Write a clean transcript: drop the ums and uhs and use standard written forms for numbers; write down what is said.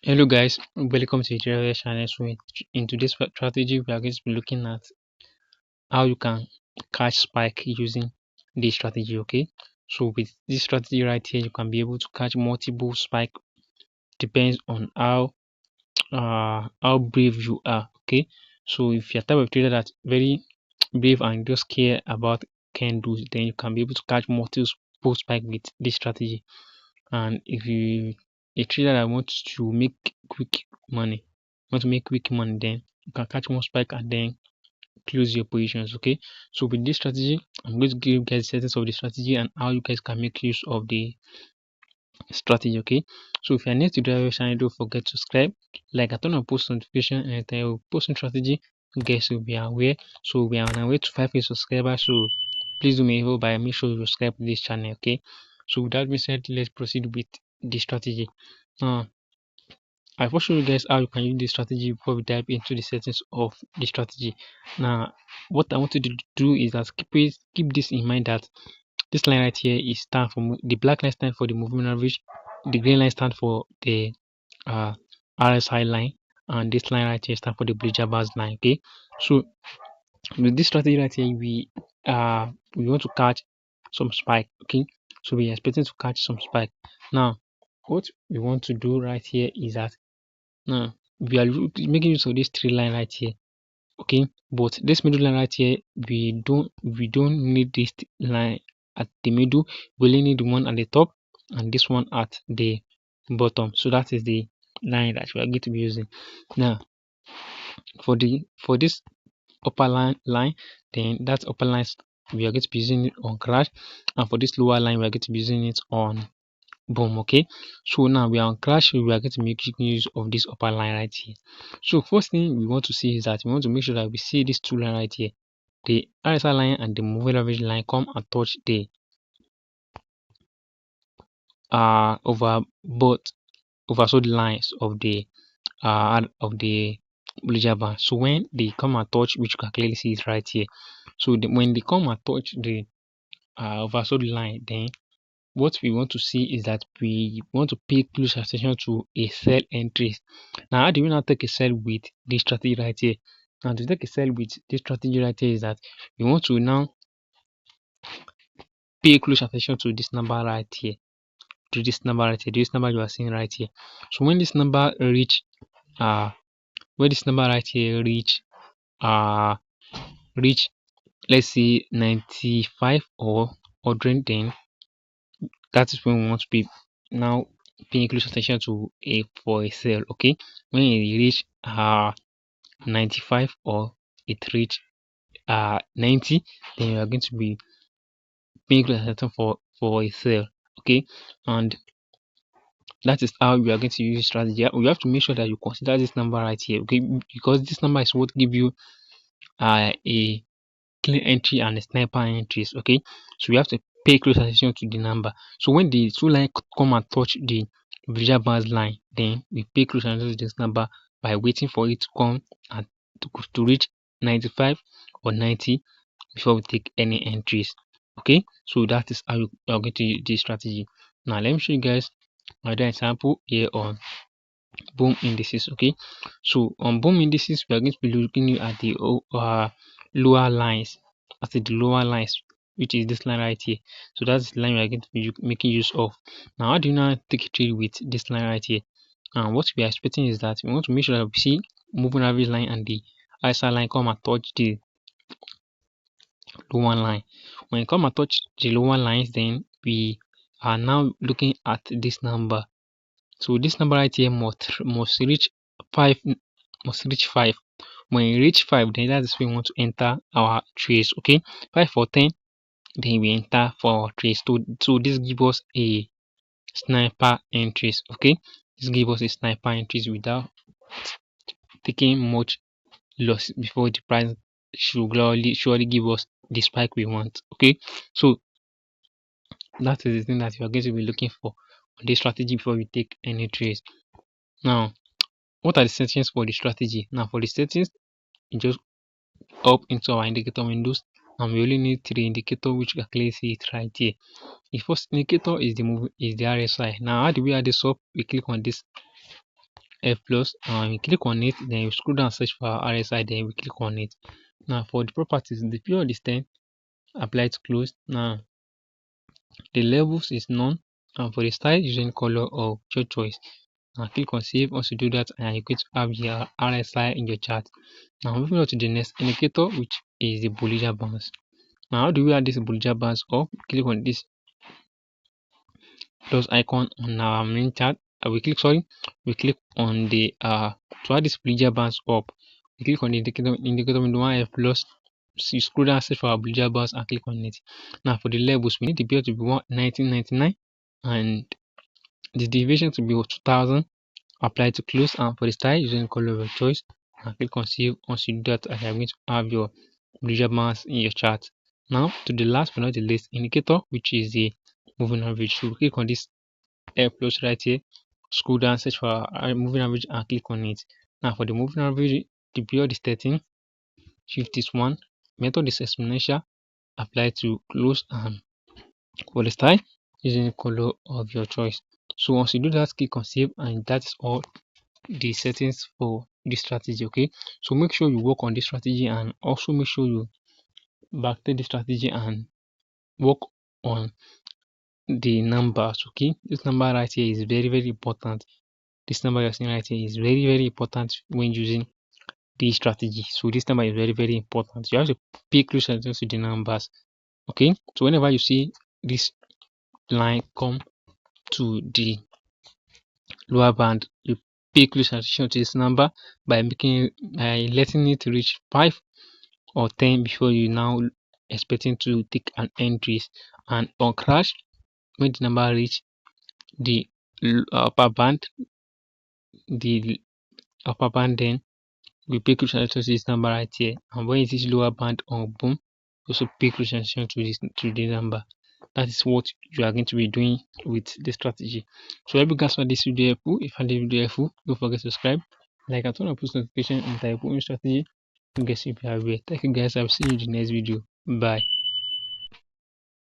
Hello guys, welcome to the tutorial channel. So in today's strategy, we are going to be looking at how you can catch spike using this strategy. Okay, so with this strategy right here, you can be able to catch multiple spike. Depends on how brave you are. Okay, so if you're type of trader that's very brave and just care about candles, then you can be able to catch multiple spike with this strategy. And if you a trader that wants to make quick money, then you can catch one spike and then close your positions. Okay, so with this strategy, I'm going to give you guys settings of the strategy and how you guys can make use of the strategy. Okay, so if you're new to the channel, don't forget to subscribe, like, and turn on post notification, and anytime I will post on strategy, you guys will be aware. So we are on our way to 5K subscribers, so please do me a favor by make sure you subscribe to this channel. Okay, so with that being said, let's proceed with the strategy. I will show you guys how you can use this strategy before we dive into the settings of the strategy. Now, what I want you to do is that keep this in mind, that this line right here is stand for the black line stand for the moving average, the green line stand for the RSI line, and this line right here stand for the Bollinger Bands line. Okay, so with this strategy right here, we want to catch some spike. Okay, so we are expecting to catch some spike. Now, what we want to do right here is that now we are making use of this three line right here. Okay, but this middle line right here, we don't need this line at the middle. We only need one at the top and this one at the bottom. So that is the line that we are going to be using. Now for this upper line, then that upper line we are going to be using it on crash, and for this lower line we are going to be using it on boom. Okay, so now we are on crash, we are going to make use of this upper line right here. So first thing we want to see is that we want to make sure that we see these two lines right here, the RSI line and the moving average line, come and touch the oversold lines of the Bollinger Band. So when they come and touch, which you can clearly see it right here, so when they come and touch the oversold line, then what we want to see is that we want to pay close attention to a sell entry. Now, how do we now take a sell with this strategy right here? Now, to take a sell with this strategy right here is that we want to now pay close attention to this number right here, this number you are seeing right here. So when this number reach right here reach, let's say 95 or 100, then that is when we want to be now paying close attention to for a sale. Okay, when it reach 95 or it reach 90, then you are going to be paying close attention for a sale. Okay, and that is how we are going to use strategy. We have to make sure that you consider this number right here. Okay, because this number is what give you a clean entry and a sniper entries. Okay, so we have to pay close attention to the number. So when the two line come and touch the visual bars line, then we pay close attention to this number by waiting for it to come and to reach 95 or 90 before we take any entries. Okay, so that is how you are going to use this strategy. Now let me show you guys another example here on boom indices. Okay, so on boom indices, we are going to be looking at the lower lines, which is this line right here. So that's the line we are going to be making use of. Now, how do you now take a trade with this line right here? And what we are expecting is that we want to make sure that we see moving average line and the RSI line come and touch the lower line. When it come and touch the lower lines, then we are now looking at this number. So this number right here must reach 5. When you reach 5, then that is when we want to enter our trades. Okay, 5 or 10, then we enter for our trades. So this gives us a sniper entries. Okay, this gives us a sniper entries without taking much loss before the price should surely give us the spike we want. Okay, so that is the thing that we are going to be looking for on this strategy before we take any trades. Now, what are the settings for the strategy? Now, for the settings, you just up into our indicator windows, and we only need 3 indicators, which you can clearly see it right here. The first indicator is the RSI. Now, how do we add this up? We click on this F plus, and we click on it, then we scroll down, search for our RSI, then we click on it. Now for the properties, the period is 10, apply to close. Now the levels is none, and for the style, using color of your choice. Now click on save. Once you do that, and you're going to have your RSI in your chart. Now moving on to the next indicator, which is the Bollinger Bands. Now how do we add this Bollinger Bands up? Click on this plus icon on our main chart. We click on the to add this Bollinger Bands up. We click on the indicator window 1F plus. So you scroll down, search for our Bollinger Bands and click on it. Now for the levels, we need the period to be 1999 and the deviation to be 2000. Apply to close, and for the style, using color of your choice, and click on save. Once you do that, you are going to have your Bollinger Bands in your chart. Now to the last but not the least indicator, which is the moving average. So click on this F plus right here, scroll down, search for moving average and click on it. Now for the moving average, the period is 13, shift is 1, method is exponential, apply to close, and for the style, using the color of your choice. So once you do that, click on save, and that's all the settings for this strategy. Okay, so make sure you work on this strategy, and also make sure you backtest the strategy and work on the numbers. Okay, this number right here is very important. This number you're seeing right here is very important when using this strategy. So this number is very important. You have to pay close attention to the numbers. Okay, so whenever you see this line come to the lower band, you pay close attention to this number by letting it reach 5 or 10 before you now expecting to take an entries. And on crash, when the number reach the upper band, then we pay close attention to this number right here. And when it is lower band or boom, also pay close attention to the number. That is what you are going to be doing with the strategy. So I hope you guys found this video helpful. If you found the video helpful, don't forget to subscribe, like, and turn on post notification and type in strategy. You guys if you are aware. Thank you guys. I'll see you in the next video. Bye.